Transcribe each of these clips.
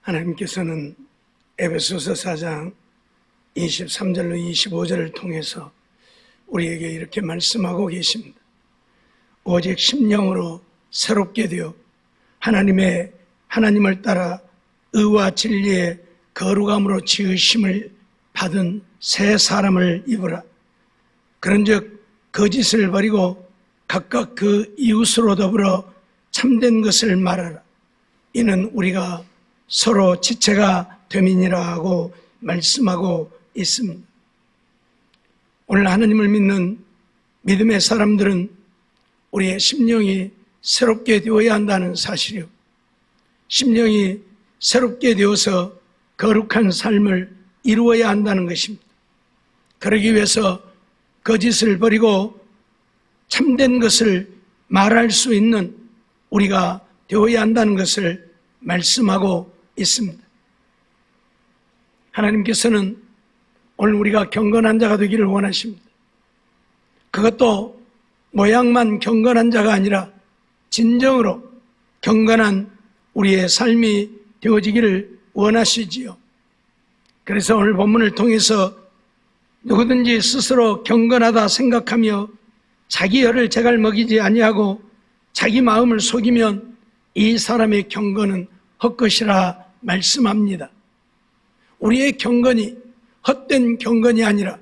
하나님께서는 에베소서 4장 23절로 25절을 통해서 우리에게 이렇게 말씀하고 계십니다. 오직 심령으로 새롭게 되어 하나님을 따라 의와 진리의 거룩함으로 지으심을 받은 새 사람을 입으라. 그런즉 거짓을 버리고 각각 그 이웃으로 더불어 참된 것을 말하라. 이는 우리가 서로 지체가 됨이니라 하고 말씀하고 있습니다. 오늘 하나님을 믿는 믿음의 사람들은 우리의 심령이 새롭게 되어야 한다는 사실이요, 심령이 새롭게 되어서 거룩한 삶을 이루어야 한다는 것입니다. 그러기 위해서 거짓을 버리고 참된 것을 말할 수 있는 우리가 되어야 한다는 것을 말씀하고 있습니다. 하나님께서는 오늘 우리가 경건한 자가 되기를 원하십니다. 그것도 모양만 경건한 자가 아니라 진정으로 경건한 우리의 삶이 되어지기를 원하시지요. 그래서 오늘 본문을 통해서 누구든지 스스로 경건하다 생각하며 자기 혀를 제갈 먹이지 아니하고 자기 마음을 속이면 이 사람의 경건은 헛것이라 말씀합니다. 우리의 경건이 헛된 경건이 아니라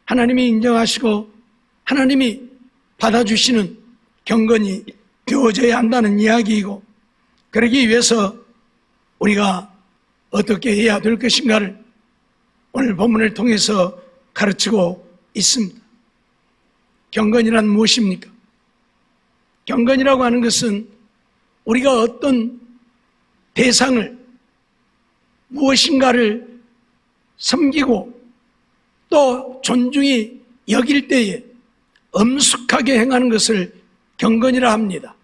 하나님이 인정하시고 하나님이 받아주시는 경건이 되어져야 한다는 이야기이고, 그러기 위해서 우리가 어떻게 해야 될 것인가를 오늘 본문을 통해서 가르치고 있습니다. 경건이란 무엇입니까? 경건이라고 하는 것은 우리가 어떤 대상을, 무엇인가를 섬기고 또 존중히 여길 때에 엄숙하게 행하는 것을 경건이라 합니다.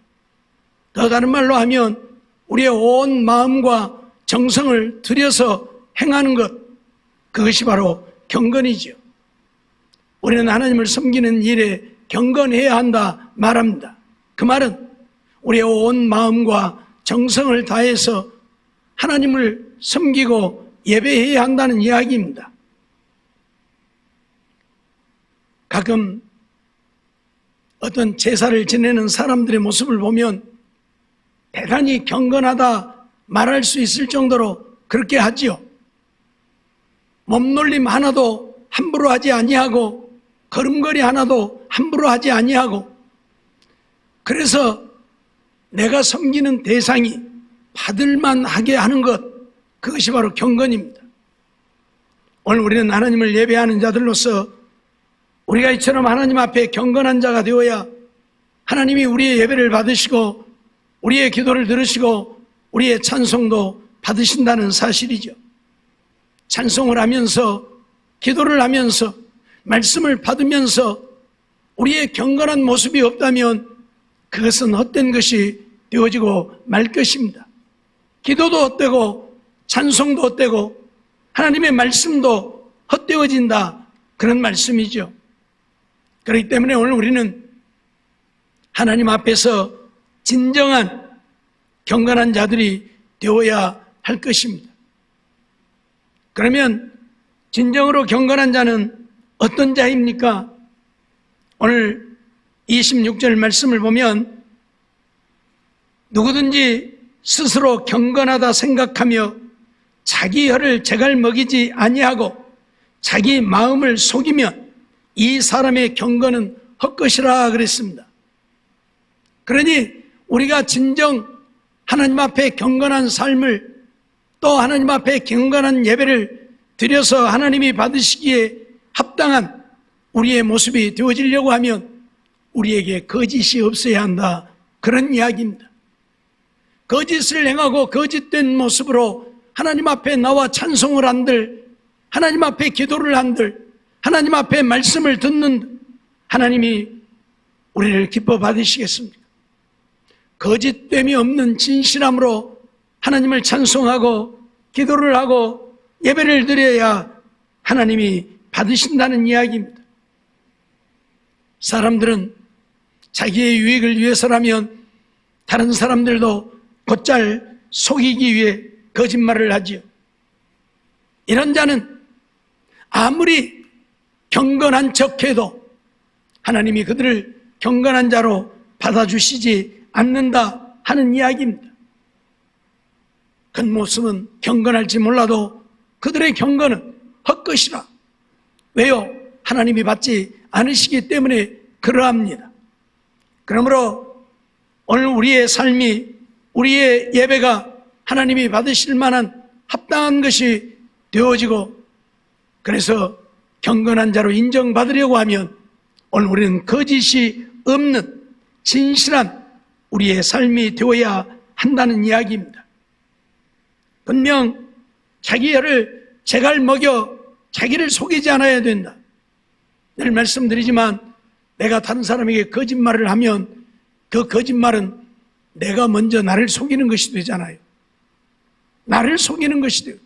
더 다른 말로 하면 우리의 온 마음과 정성을 들여서 행하는 것, 그것이 바로 경건이지요. 우리는 하나님을 섬기는 일에 경건해야 한다 말합니다. 그 말은 우리의 온 마음과 정성을 다해서 하나님을 섬기고 예배해야 한다는 이야기입니다. 가끔 어떤 제사를 지내는 사람들의 모습을 보면 대단히 경건하다 말할 수 있을 정도로 그렇게 하지요. 몸놀림 하나도 함부로 하지 아니하고 걸음걸이 하나도 함부로 하지 아니하고, 그래서 내가 섬기는 대상이 받을만하게 하는 것, 그것이 바로 경건입니다. 오늘 우리는 하나님을 예배하는 자들로서 우리가 이처럼 하나님 앞에 경건한 자가 되어야 하나님이 우리의 예배를 받으시고 우리의 기도를 들으시고 우리의 찬송도 받으신다는 사실이죠. 찬송을 하면서, 기도를 하면서, 말씀을 받으면서 우리의 경건한 모습이 없다면 그것은 헛된 것이 되어지고 말 것입니다. 기도도 헛되고 찬송도 헛되고 하나님의 말씀도 헛되어진다, 그런 말씀이죠. 그렇기 때문에 오늘 우리는 하나님 앞에서 진정한 경건한 자들이 되어야 할 것입니다. 그러면 진정으로 경건한 자는 어떤 자입니까? 오늘 26절 말씀을 보면 누구든지 스스로 경건하다 생각하며 자기 혀를 제갈 먹이지 아니하고 자기 마음을 속이면 이 사람의 경건은 헛것이라 그랬습니다. 그러니 우리가 진정 하나님 앞에 경건한 삶을, 또 하나님 앞에 경건한 예배를 드려서 하나님이 받으시기에 합당한 우리의 모습이 되어지려고 하면 우리에게 거짓이 없어야 한다, 그런 이야기입니다. 거짓을 행하고 거짓된 모습으로 하나님 앞에 나와 찬송을 한들, 하나님 앞에 기도를 한들, 하나님 앞에 말씀을 듣는 하나님이 우리를 기뻐 받으시겠습니까? 거짓됨이 없는 진실함으로 하나님을 찬송하고 기도를 하고 예배를 드려야 하나님이 받으신다는 이야기입니다. 사람들은 자기의 유익을 위해서라면 다른 사람들도 곧잘 속이기 위해 거짓말을 하지요. 이런 자는 아무리 경건한 척해도 하나님이 그들을 경건한 자로 받아주시지 않는다 하는 이야기입니다. 겉모습은 경건할지 몰라도 그들의 경건은 헛것이라. 왜요? 하나님이 받지 않으시기 때문에 그러합니다. 그러므로 오늘 우리의 삶이, 우리의 예배가 하나님이 받으실 만한 합당한 것이 되어지고, 그래서 경건한 자로 인정받으려고 하면 오늘 우리는 거짓이 없는 진실한 우리의 삶이 되어야 한다는 이야기입니다. 분명 자기 혀를 제갈 먹여 자기를 속이지 않아야 된다. 늘 말씀드리지만 내가 다른 사람에게 거짓말을 하면 그 거짓말은 내가 먼저 나를 속이는 것이 되잖아요. 나를 속이는 것이 돼요.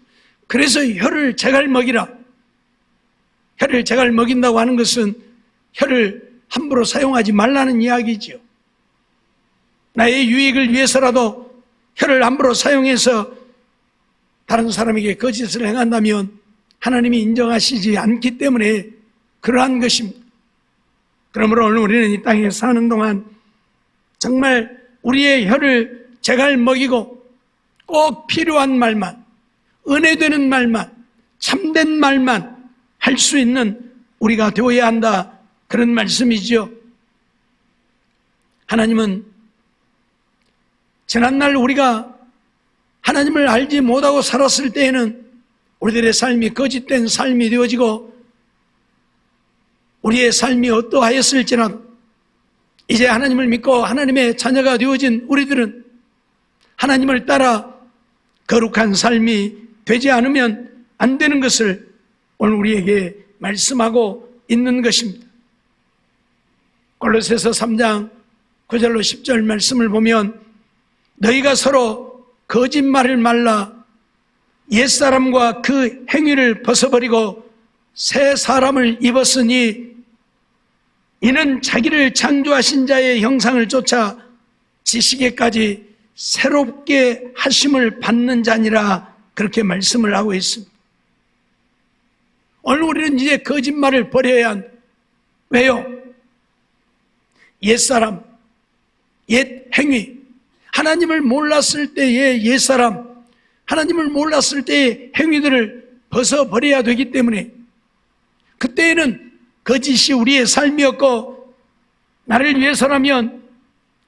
그래서 혀를 제갈 먹이라. 혀를 제갈 먹인다고 하는 것은 혀를 함부로 사용하지 말라는 이야기지요. 나의 유익을 위해서라도 혀를 함부로 사용해서 다른 사람에게 거짓을 행한다면 하나님이 인정하시지 않기 때문에 그러한 것입니다. 그러므로 오늘 우리는 이 땅에 사는 동안 정말 우리의 혀를 제갈 먹이고 꼭 필요한 말만, 은혜되는 말만, 참된 말만 할 수 있는 우리가 되어야 한다, 그런 말씀이지요. 하나님은 지난날 우리가 하나님을 알지 못하고 살았을 때에는 우리들의 삶이 거짓된 삶이 되어지고 우리의 삶이 어떠하였을지라도 이제 하나님을 믿고 하나님의 자녀가 되어진 우리들은 하나님을 따라 거룩한 삶이 되지 않으면 안 되는 것을 오늘 우리에게 말씀하고 있는 것입니다. 골로새서 3장 9절로 10절 말씀을 보면 너희가 서로 거짓말을 말라 옛사람과 그 행위를 벗어버리고 새 사람을 입었으니 이는 자기를 창조하신 자의 형상을 쫓아 지식에까지 새롭게 하심을 받는 자니라, 그렇게 말씀을 하고 있습니다. 오늘 우리는 이제 거짓말을 버려야 한다. 왜요? 옛사람, 옛 행위, 하나님을 몰랐을 때의 옛사람, 하나님을 몰랐을 때의 행위들을 벗어버려야 되기 때문에 그때에는 거짓이 우리의 삶이었고 나를 위해서라면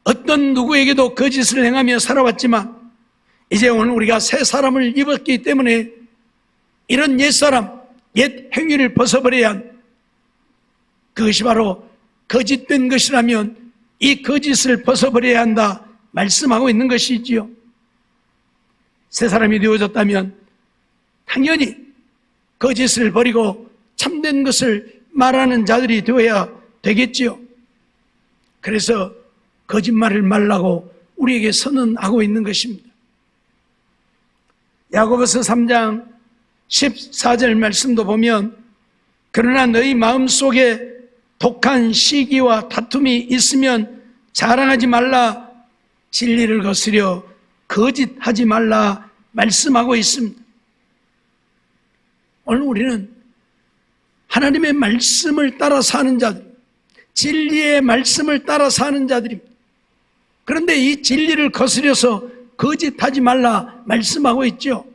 어떤 누구에게도 거짓을 행하며 살아왔지만 이제 오늘 우리가 새 사람을 입었기 때문에 이런 옛사람, 옛 행위를 벗어버려야 한, 그것이 바로 거짓된 것이라면 이 거짓을 벗어버려야 한다 말씀하고 있는 것이지요. 새 사람이 되어졌다면 당연히 거짓을 버리고 참된 것을 말하는 자들이 되어야 되겠지요. 그래서 거짓말을 말라고 우리에게 선언하고 있는 것입니다. 야고보서 3장 14절 말씀도 보면 그러나 너희 마음속에 독한 시기와 다툼이 있으면 자랑하지 말라, 진리를 거스려 거짓하지 말라 말씀하고 있습니다. 오늘 우리는 하나님의 말씀을 따라 사는 자들, 진리의 말씀을 따라 사는 자들입니다. 그런데 이 진리를 거스려서 거짓하지 말라 말씀하고 있죠.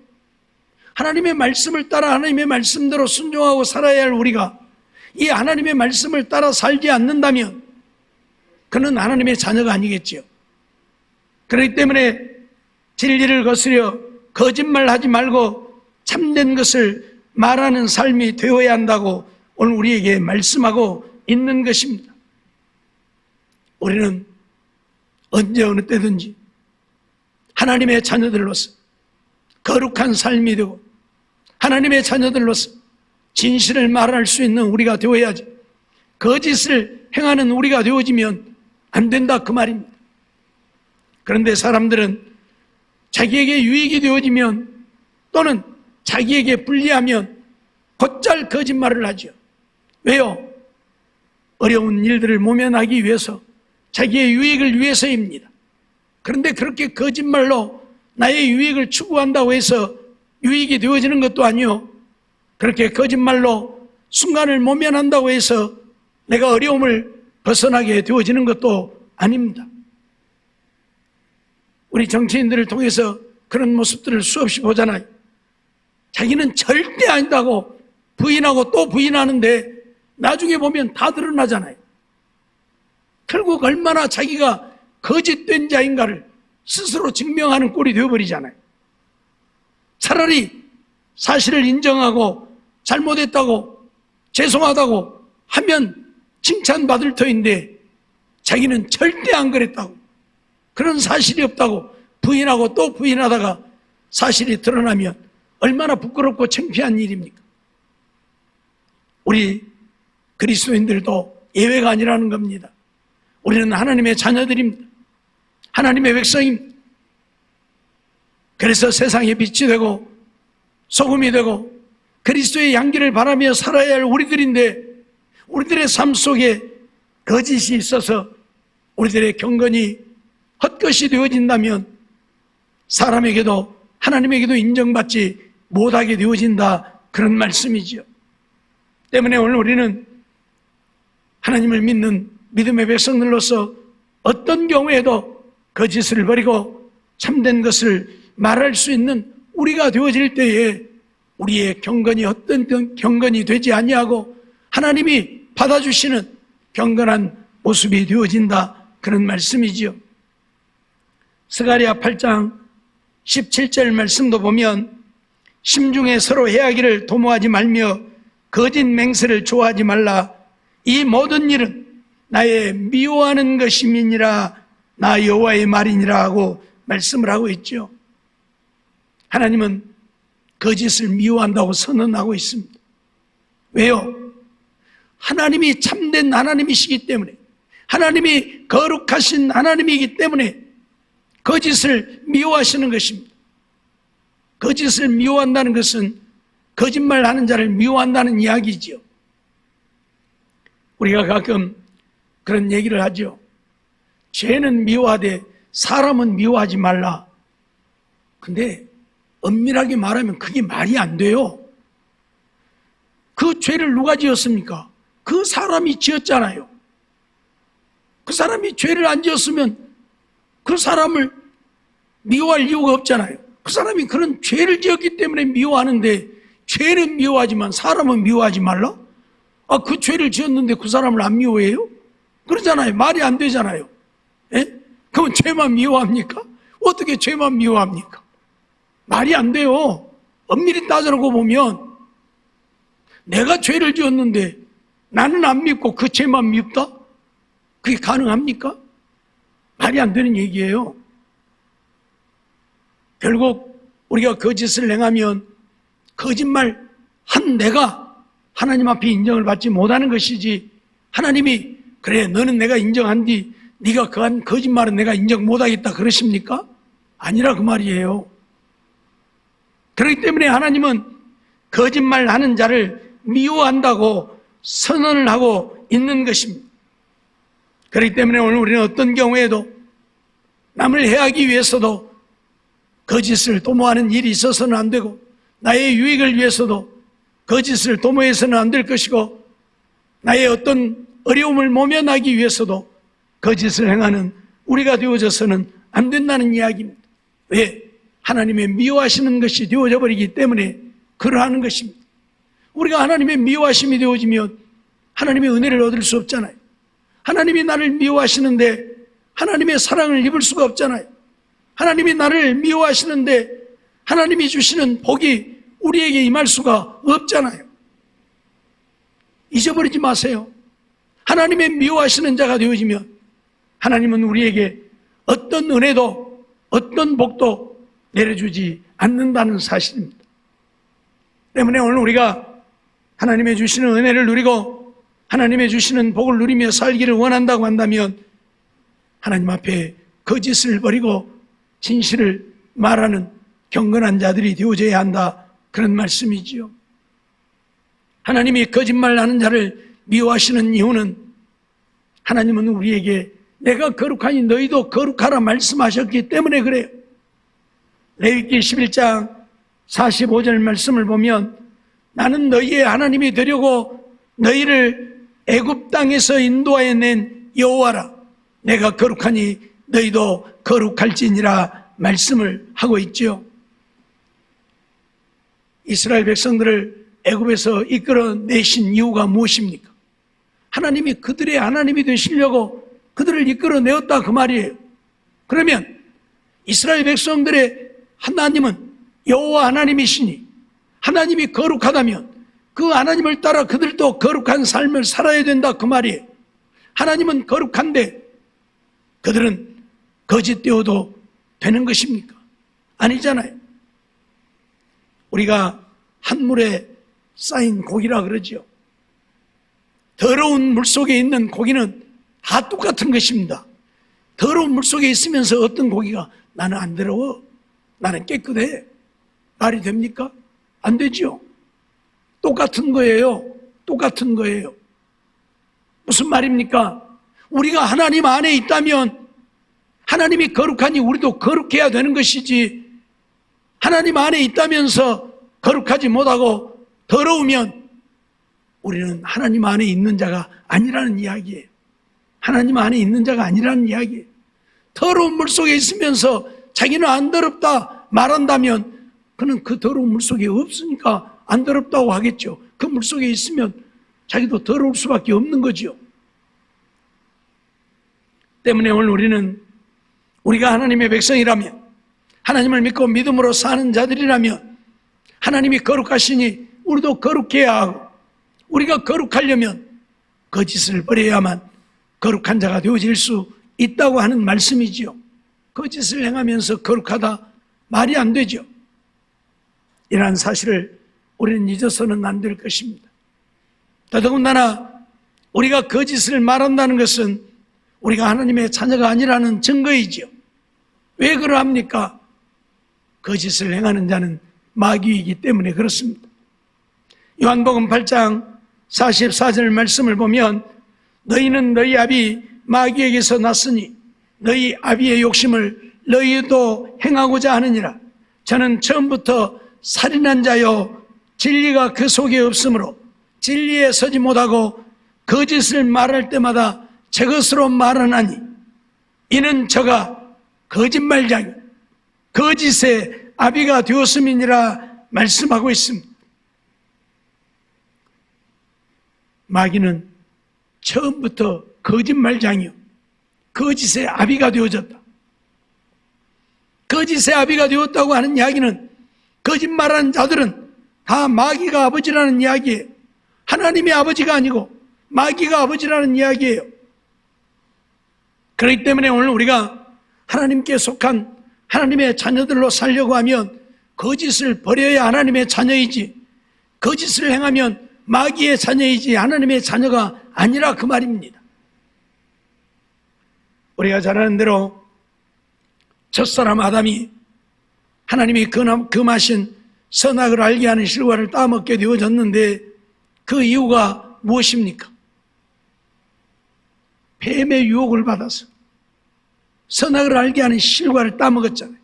하나님의 말씀을 따라 하나님의 말씀대로 순종하고 살아야 할 우리가 이 하나님의 말씀을 따라 살지 않는다면 그는 하나님의 자녀가 아니겠죠. 그렇기 때문에 진리를 거스려 거짓말하지 말고 참된 것을 말하는 삶이 되어야 한다고 오늘 우리에게 말씀하고 있는 것입니다. 우리는 언제 어느 때든지 하나님의 자녀들로서 거룩한 삶이 되고 하나님의 자녀들로서 진실을 말할 수 있는 우리가 되어야지, 거짓을 행하는 우리가 되어지면 안 된다 그 말입니다. 그런데 사람들은 자기에게 유익이 되어지면 또는 자기에게 불리하면 곧잘 거짓말을 하죠. 왜요? 어려운 일들을 모면하기 위해서, 자기의 유익을 위해서입니다. 그런데 그렇게 거짓말로 나의 유익을 추구한다고 해서 유익이 되어지는 것도 아니요, 그렇게 거짓말로 순간을 모면한다고 해서 내가 어려움을 벗어나게 되어지는 것도 아닙니다. 우리 정치인들을 통해서 그런 모습들을 수없이 보잖아요. 자기는 절대 아니다고 부인하고 또 부인하는데 나중에 보면 다 드러나잖아요. 결국 얼마나 자기가 거짓된 자인가를 스스로 증명하는 꼴이 되어버리잖아요. 차라리 사실을 인정하고 잘못했다고 죄송하다고 하면 칭찬받을 터인데 자기는 절대 안 그랬다고, 그런 사실이 없다고 부인하고 또 부인하다가 사실이 드러나면 얼마나 부끄럽고 창피한 일입니까? 우리 그리스도인들도 예외가 아니라는 겁니다. 우리는 하나님의 자녀들입니다. 하나님의 백성입니다. 그래서 세상에 빛이 되고 소금이 되고 그리스도의 향기를 바라며 살아야 할 우리들인데, 우리들의 삶 속에 거짓이 있어서 우리들의 경건이 헛것이 되어진다면 사람에게도 하나님에게도 인정받지 못하게 되어진다, 그런 말씀이죠. 때문에 오늘 우리는 하나님을 믿는 믿음의 백성들로서 어떤 경우에도 거짓을 버리고 참된 것을 말할 수 있는 우리가 되어질 때에 우리의 경건이 어떤 경건이 되지 아니하고 하나님이 받아주시는 경건한 모습이 되어진다, 그런 말씀이지요. 스가랴 8장 17절 말씀도 보면 심중에 서로 해하기를 도모하지 말며 거짓 맹세를 좋아하지 말라. 이 모든 일은 나의 미워하는 것임이니라. 나 여호와의 말이니라 하고 말씀을 하고 있죠. 하나님은 거짓을 미워한다고 선언하고 있습니다. 왜요? 하나님이 참된 하나님이시기 때문에, 하나님이 거룩하신 하나님이기 때문에 거짓을 미워하시는 것입니다. 거짓을 미워한다는 것은 거짓말하는 자를 미워한다는 이야기지요. 우리가 가끔 그런 얘기를 하죠. 죄는 미워하되 사람은 미워하지 말라. 근데 엄밀하게 말하면 그게 말이 안 돼요. 그 죄를 누가 지었습니까? 그 사람이 지었잖아요. 그 사람이 죄를 안 지었으면 그 사람을 미워할 이유가 없잖아요. 그 사람이 그런 죄를 지었기 때문에 미워하는데, 죄는 미워하지만 사람은 미워하지 말라? 아, 그 죄를 지었는데 그 사람을 안 미워해요? 그러잖아요. 말이 안 되잖아요. 예? 그럼 죄만 미워합니까? 어떻게 죄만 미워합니까? 말이 안 돼요. 엄밀히 따져놓고 보면 내가 죄를 지었는데 나는 안 밉고 그 죄만 밉다? 그게 가능합니까? 말이 안 되는 얘기예요. 결국 우리가 거짓을 행하면 거짓말 한 내가 하나님 앞에 인정을 받지 못하는 것이지, 하나님이 그래 너는 내가 인정한디 네가 그한 거짓말은 내가 인정 못하겠다 그러십니까? 아니라 그 말이에요. 그렇기 때문에 하나님은 거짓말하는 자를 미워한다고 선언을 하고 있는 것입니다. 그렇기 때문에 오늘 우리는 어떤 경우에도 남을 해하기 위해서도 거짓을 도모하는 일이 있어서는 안 되고, 나의 유익을 위해서도 거짓을 도모해서는 안 될 것이고, 나의 어떤 어려움을 모면하기 위해서도 거짓을 행하는 우리가 되어져서는 안 된다는 이야기입니다. 왜? 하나님의 미워하시는 것이 되어져 버리기 때문에 그러하는 것입니다. 우리가 하나님의 미워하심이 되어지면 하나님의 은혜를 얻을 수 없잖아요. 하나님이 나를 미워하시는데 하나님의 사랑을 입을 수가 없잖아요. 하나님이 나를 미워하시는데 하나님이 주시는 복이 우리에게 임할 수가 없잖아요. 잊어버리지 마세요. 하나님의 미워하시는 자가 되어지면 하나님은 우리에게 어떤 은혜도 어떤 복도 내려주지 않는다는 사실입니다. 때문에 오늘 우리가 하나님의 주시는 은혜를 누리고 하나님의 주시는 복을 누리며 살기를 원한다고 한다면 하나님 앞에 거짓을 버리고 진실을 말하는 경건한 자들이 되어져야 한다, 그런 말씀이지요. 하나님이 거짓말하는 자를 미워하시는 이유는 하나님은 우리에게 내가 거룩하니 너희도 거룩하라 말씀하셨기 때문에 그래요. 레위기 11장 45절 말씀을 보면 나는 너희의 하나님이 되려고 너희를 애굽 땅에서 인도하여 낸 여호와라. 내가 거룩하니 너희도 거룩할지니라 말씀을 하고 있죠. 이스라엘 백성들을 애굽에서 이끌어내신 이유가 무엇입니까? 하나님이 그들의 하나님이 되시려고 그들을 이끌어내었다 그 말이에요. 그러면 이스라엘 백성들의 하나님은 여호와 하나님이시니 하나님이 거룩하다면 그 하나님을 따라 그들도 거룩한 삶을 살아야 된다 그 말이에요. 하나님은 거룩한데 그들은 거짓되어도 되는 것입니까? 아니잖아요. 우리가 한물에 쌓인 고기라 그러죠. 더러운 물속에 있는 고기는 다 똑같은 것입니다. 더러운 물속에 있으면서 어떤 고기가 나는 안 더러워, 나는 깨끗해, 말이 됩니까? 안 되죠. 똑같은 거예요. 똑같은 거예요. 무슨 말입니까? 우리가 하나님 안에 있다면 하나님이 거룩하니 우리도 거룩해야 되는 것이지, 하나님 안에 있다면서 거룩하지 못하고 더러우면 우리는 하나님 안에 있는 자가 아니라는 이야기예요. 하나님 안에 있는 자가 아니라는 이야기예요. 더러운 물속에 있으면서 자기는 안 더럽다 말한다면 그는 그 더러운 물속에 없으니까 안 더럽다고 하겠죠. 그 물속에 있으면 자기도 더러울 수밖에 없는 거죠. 때문에 오늘 우리는 우리가 하나님의 백성이라면, 하나님을 믿고 믿음으로 사는 자들이라면 하나님이 거룩하시니 우리도 거룩해야 하고, 우리가 거룩하려면 거짓을 버려야만 거룩한 자가 되어질 수 있다고 하는 말씀이지요. 거짓을 행하면서 거룩하다 말이 안 되죠. 이러한 사실을 우리는 잊어서는 안 될 것입니다. 더더군다나 우리가 거짓을 말한다는 것은 우리가 하나님의 자녀가 아니라는 증거이지요. 왜 그러합니까? 거짓을 행하는 자는 마귀이기 때문에 그렇습니다. 요한복음 8장 44절 말씀을 보면 너희는 너희 아비 마귀에게서 났으니 너희 아비의 욕심을 너희도 행하고자 하느니라. 저는 처음부터 살인한 자요 진리가 그 속에 없으므로 진리에 서지 못하고 거짓을 말할 때마다 제 것으로 말하나니 이는 저가 거짓말자요 거짓의 아비가 되었음이니라 말씀하고 있습니다. 마귀는 처음부터 거짓말장이요 거짓의 아비가 되어졌다. 거짓의 아비가 되었다고 하는 이야기는 거짓말하는 자들은 다 마귀가 아버지라는 이야기예요. 하나님의 아버지가 아니고 마귀가 아버지라는 이야기예요. 그렇기 때문에 오늘 우리가 하나님께 속한 하나님의 자녀들로 살려고 하면 거짓을 버려야 하나님의 자녀이지, 거짓을 행하면 마귀의 자녀이지 하나님의 자녀가 아니라 그 말입니다. 우리가 잘 아는 대로 첫사람 아담이 하나님이 금하신 선악을 알게 하는 실과를 따먹게 되어졌는데 그 이유가 무엇입니까? 뱀의 유혹을 받아서 선악을 알게 하는 실과를 따먹었잖아요.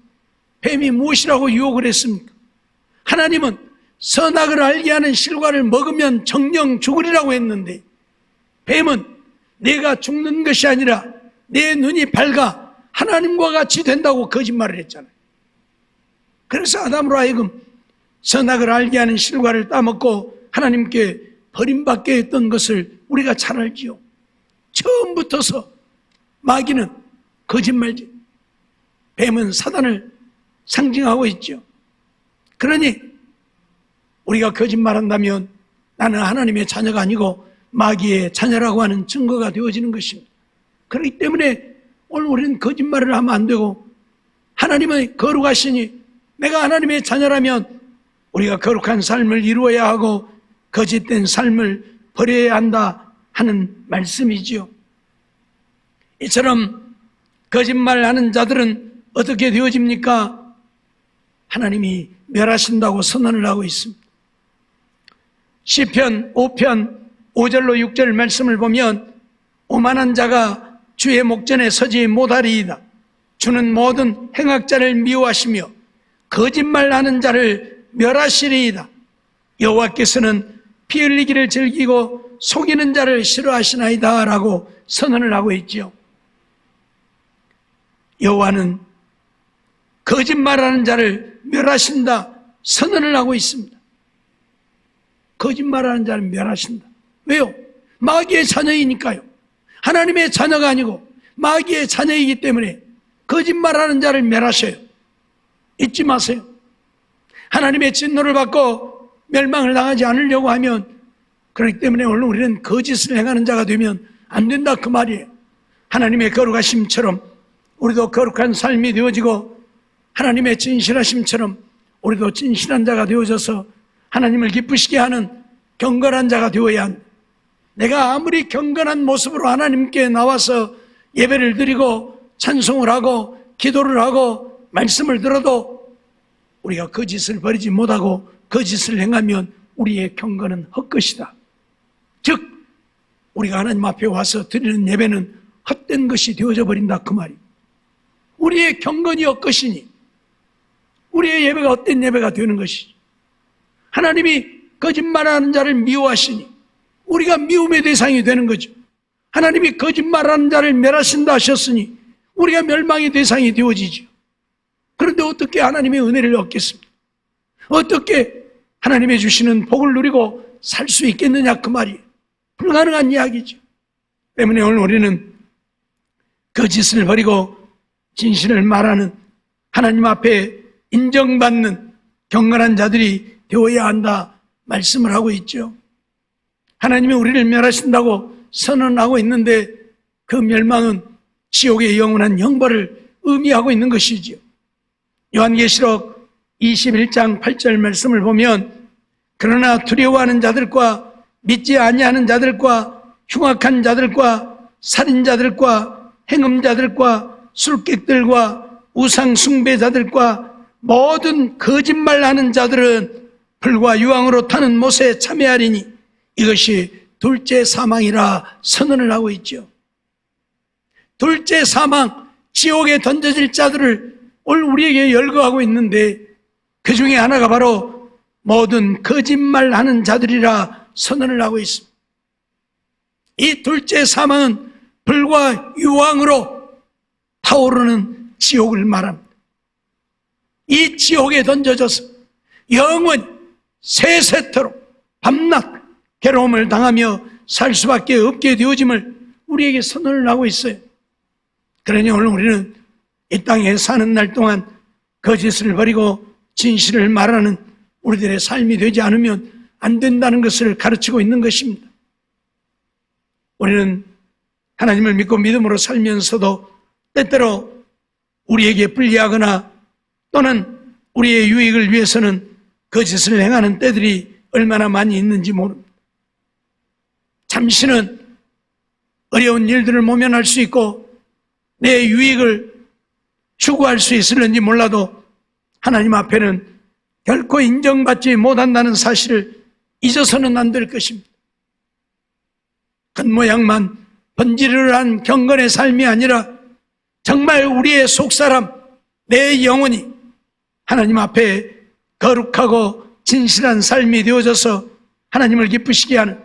뱀이 무엇이라고 유혹을 했습니까? 하나님은 선악을 알게 하는 실과를 먹으면 정령 죽으리라고 했는데 뱀은 내가 죽는 것이 아니라 내 눈이 밝아 하나님과 같이 된다고 거짓말을 했잖아요. 그래서 아담으로 하여금 선악을 알게 하는 실과를 따먹고 하나님께 버림받게 했던 것을 우리가 잘 알지요. 처음부터서 마귀는 거짓말지, 뱀은 사단을 상징하고 있죠. 그러니 우리가 거짓말한다면 나는 하나님의 자녀가 아니고 마귀의 자녀라고 하는 증거가 되어지는 것입니다. 그렇기 때문에 오늘 우리는 거짓말을 하면 안 되고 하나님의 거룩하시니 내가 하나님의 자녀라면 우리가 거룩한 삶을 이루어야 하고 거짓된 삶을 버려야 한다 하는 말씀이지요. 이처럼 거짓말하는 자들은 어떻게 되어집니까? 하나님이 멸하신다고 선언을 하고 있습니다. 시편 5편 5절로 6절 말씀을 보면 오만한 자가 주의 목전에 서지 못하리이다. 주는 모든 행악자를 미워하시며 거짓말하는 자를 멸하시리이다. 여호와께서는 피 흘리기를 즐기고 속이는 자를 싫어하시나이다 라고 선언을 하고 있지요. 여호와는 거짓말하는 자를 멸하신다 선언을 하고 있습니다. 거짓말하는 자를 멸하신다. 왜요? 마귀의 자녀이니까요. 하나님의 자녀가 아니고 마귀의 자녀이기 때문에 거짓말하는 자를 멸하셔요. 잊지 마세요. 하나님의 진노를 받고 멸망을 당하지 않으려고 하면, 그렇기 때문에 오늘 우리는 거짓을 행하는 자가 되면 안 된다 그 말이에요. 하나님의 거룩하심처럼 우리도 거룩한 삶이 되어지고, 하나님의 진실하심처럼 우리도 진실한 자가 되어져서 하나님을 기쁘시게 하는 경건한 자가 되어야 한다. 내가 아무리 경건한 모습으로 하나님께 나와서 예배를 드리고 찬송을 하고 기도를 하고 말씀을 들어도 우리가 거짓을 버리지 못하고 거짓을 행하면 우리의 경건은 헛것이다. 즉 우리가 하나님 앞에 와서 드리는 예배는 헛된 것이 되어져 버린다 그 말이에요. 우리의 경건이 헛것이니 우리의 예배가 헛된 예배가 되는 것이죠. 하나님이 거짓말하는 자를 미워하시니 우리가 미움의 대상이 되는 거죠. 하나님이 거짓말하는 자를 멸하신다 하셨으니 우리가 멸망의 대상이 되어지죠. 그런데 어떻게 하나님의 은혜를 얻겠습니까? 어떻게 하나님의 주시는 복을 누리고 살 수 있겠느냐 그 말이에요. 불가능한 이야기죠. 때문에 오늘 우리는 거짓을 버리고 진실을 말하는, 하나님 앞에 인정받는 경건한 자들이 되어야 한다 말씀을 하고 있죠. 하나님이 우리를 멸하신다고 선언하고 있는데 그 멸망은 지옥의 영원한 형벌을 의미하고 있는 것이지요. 요한계시록 21장 8절 말씀을 보면, 그러나 두려워하는 자들과 믿지 아니하는 자들과 흉악한 자들과 살인자들과 행음자들과 술객들과 우상 숭배자들과 모든 거짓말하는 자들은 불과 유황으로 타는 못에 참여하리니 이것이 둘째 사망이라 선언을 하고 있죠. 둘째 사망, 지옥에 던져질 자들을 오늘 우리에게 열거하고 있는데 그 중에 하나가 바로 모든 거짓말하는 자들이라 선언을 하고 있습니다. 이 둘째 사망은 불과 유황으로 타오르는 지옥을 말합니다. 이 지옥에 던져져서 영원히 세세토록 밤낮 괴로움을 당하며 살 수밖에 없게 되어짐을 우리에게 선언을 하고 있어요. 그러니 오늘 우리는 이 땅에 사는 날 동안 거짓을 버리고 진실을 말하는 우리들의 삶이 되지 않으면 안 된다는 것을 가르치고 있는 것입니다. 우리는 하나님을 믿고 믿음으로 살면서도 때때로 우리에게 불리하거나 또는 우리의 유익을 위해서는 거짓을 행하는 때들이 얼마나 많이 있는지 모릅니다. 잠시는 어려운 일들을 모면할 수 있고 내 유익을 추구할 수 있을는지 몰라도 하나님 앞에는 결코 인정받지 못한다는 사실을 잊어서는 안 될 것입니다. 겉모양만 번지르르한 경건의 삶이 아니라 정말 우리의 속사람, 내 영혼이 하나님 앞에 거룩하고 진실한 삶이 되어져서 하나님을 기쁘시게 하는,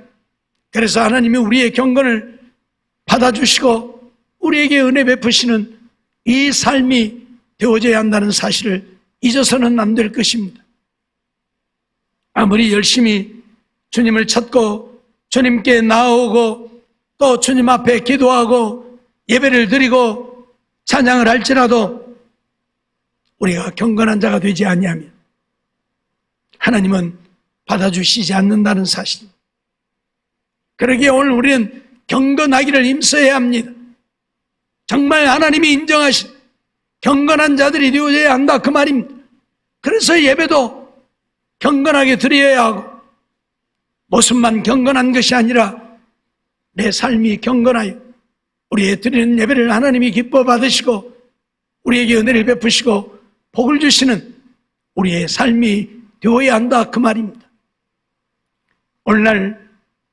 그래서 하나님이 우리의 경건을 받아주시고 우리에게 은혜 베푸시는 이 삶이 되어져야 한다는 사실을 잊어서는 안 될 것입니다. 아무리 열심히 주님을 찾고 주님께 나아오고 또 주님 앞에 기도하고 예배를 드리고 찬양을 할지라도 우리가 경건한 자가 되지 아니하면 하나님은 받아주시지 않는다는 사실입니다. 그러기에 오늘 우리는 경건하기를 힘써야 합니다. 정말 하나님이 인정하신 경건한 자들이 되어져야 한다 그 말입니다. 그래서 예배도 경건하게 드려야 하고 모습만 경건한 것이 아니라 내 삶이 경건하여 우리의 드리는 예배를 하나님이 기뻐 받으시고 우리에게 은혜를 베푸시고 복을 주시는 우리의 삶이 되어야 한다 그 말입니다. 오늘날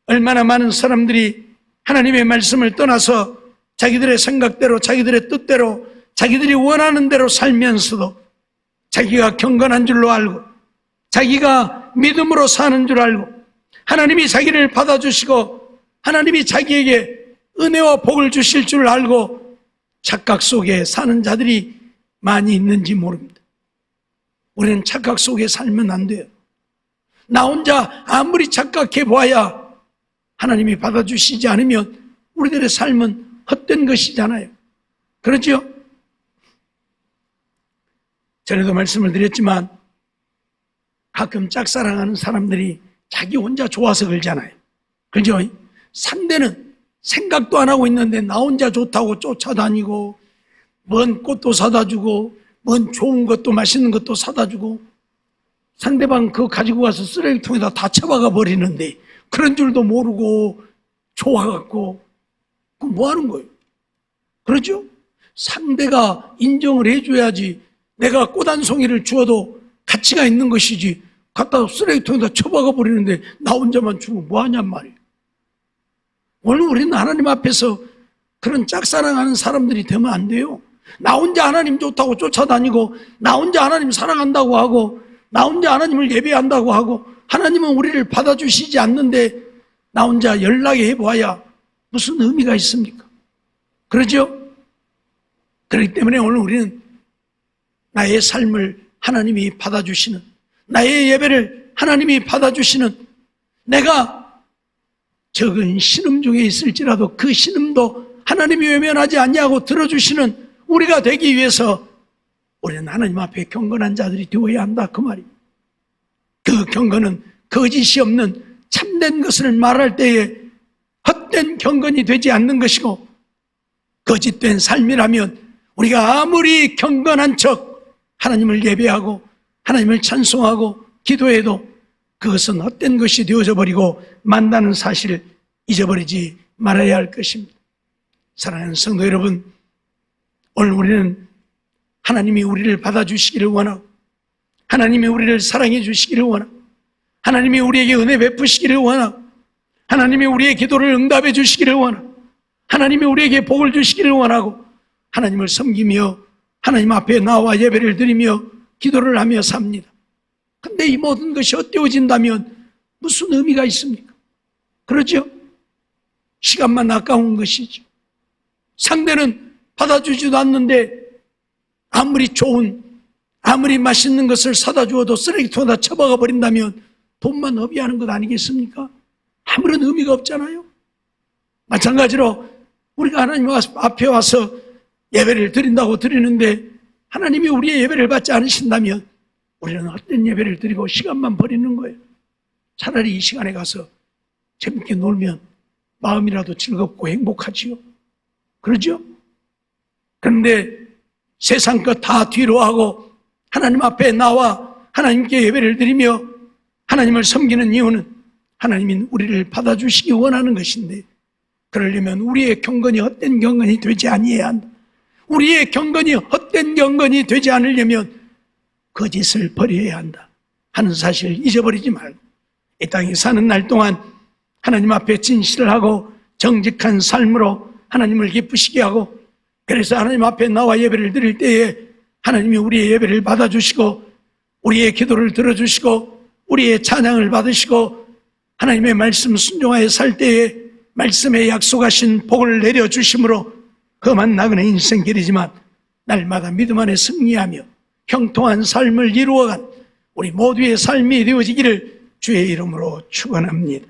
얼마나 많은 사람들이 하나님의 말씀을 떠나서 자기들의 생각대로 자기들의 뜻대로 자기들이 원하는 대로 살면서도 자기가 경건한 줄로 알고 자기가 믿음으로 사는 줄 알고 하나님이 자기를 받아주시고 하나님이 자기에게 은혜와 복을 주실 줄 알고 착각 속에 사는 자들이 많이 있는지 모릅니다. 우리는 착각 속에 살면 안 돼요. 나 혼자 아무리 착각해 보아야 하나님이 받아주시지 않으면 우리들의 삶은 헛된 것이잖아요. 그렇죠? 전에도 말씀을 드렸지만 가끔 짝사랑하는 사람들이 자기 혼자 좋아서 그러잖아요. 그죠? 상대는 생각도 안 하고 있는데 나 혼자 좋다고 쫓아다니고 먼 꽃도 사다 주고 먼 좋은 것도 맛있는 것도 사다 주고 상대방 그거 가지고 가서 쓰레기통에다 다 처박아 버리는데 그런 줄도 모르고 좋아갖고 그럼 뭐 하는 거예요? 그렇죠? 상대가 인정을 해줘야지. 내가 꽃 한 송이를 주어도 가치가 있는 것이지 갖다 쓰레기통에다 처박아 버리는데 나 혼자만 주면 뭐 하냔 말이에요. 오늘 우리는 하나님 앞에서 그런 짝사랑하는 사람들이 되면 안 돼요. 나 혼자 하나님 좋다고 쫓아다니고 나 혼자 하나님 사랑한다고 하고 나 혼자 하나님을 예배한다고 하고 하나님은 우리를 받아주시지 않는데 나 혼자 연락해 보아야 무슨 의미가 있습니까? 그러죠? 그렇기 때문에 오늘 우리는 나의 삶을 하나님이 받아주시는, 나의 예배를 하나님이 받아주시는, 내가 적은 신음 중에 있을지라도 그 신음도 하나님이 외면하지 않냐고 들어주시는 우리가 되기 위해서 우리는 하나님 앞에 경건한 자들이 되어야 한다 그 말이에요. 그 경건은 거짓이 없는 참된 것을 말할 때에 헛된 경건이 되지 않는 것이고, 거짓된 삶이라면 우리가 아무리 경건한 척 하나님을 예배하고 하나님을 찬송하고 기도해도 그것은 헛된 것이 되어져 버리고 만다는 사실을 잊어버리지 말아야 할 것입니다. 사랑하는 성도 여러분, 오늘 우리는 하나님이 우리를 받아주시기를 원하고 하나님이 우리를 사랑해 주시기를 원하고 하나님이 우리에게 은혜 베푸시기를 원하고 하나님이 우리의 기도를 응답해 주시기를 원하고 하나님이 우리에게 복을 주시기를 원하고 하나님을 섬기며 하나님 앞에 나와 예배를 드리며 기도를 하며 삽니다. 근데 이 모든 것이 헛되어진다면 무슨 의미가 있습니까? 그렇죠? 시간만 아까운 것이죠. 상대는 받아주지도 않는데 아무리 좋은, 아무리 맛있는 것을 사다 주어도 쓰레기통에다 처박아 버린다면 돈만 허비하는 것 아니겠습니까? 아무런 의미가 없잖아요. 마찬가지로 우리가 하나님 앞에 와서 예배를 드린다고 드리는데 하나님이 우리의 예배를 받지 않으신다면 우리는 헛된 예배를 드리고 시간만 버리는 거예요. 차라리 이 시간에 가서 재밌게 놀면 마음이라도 즐겁고 행복하지요. 그러죠? 그런데 세상 것 다 뒤로 하고 하나님 앞에 나와 하나님께 예배를 드리며 하나님을 섬기는 이유는 하나님이 우리를 받아주시기 원하는 것인데, 그러려면 우리의 경건이 헛된 경건이 되지 아니해야 한다. 우리의 경건이 헛된 경건이 되지 않으려면 거짓을 버려야 한다 하는 사실을 잊어버리지 말고 이 땅에 사는 날 동안 하나님 앞에 진실을 하고 정직한 삶으로 하나님을 기쁘시게 하고, 그래서 하나님 앞에 나와 예배를 드릴 때에 하나님이 우리의 예배를 받아주시고 우리의 기도를 들어주시고 우리의 찬양을 받으시고 하나님의 말씀 순종하여 살 때에 말씀에 약속하신 복을 내려주심으로 험한 나그네 인생길이지만 날마다 믿음 안에 승리하며 형통한 삶을 이루어간 우리 모두의 삶이 되어지기를 주의 이름으로 축원합니다.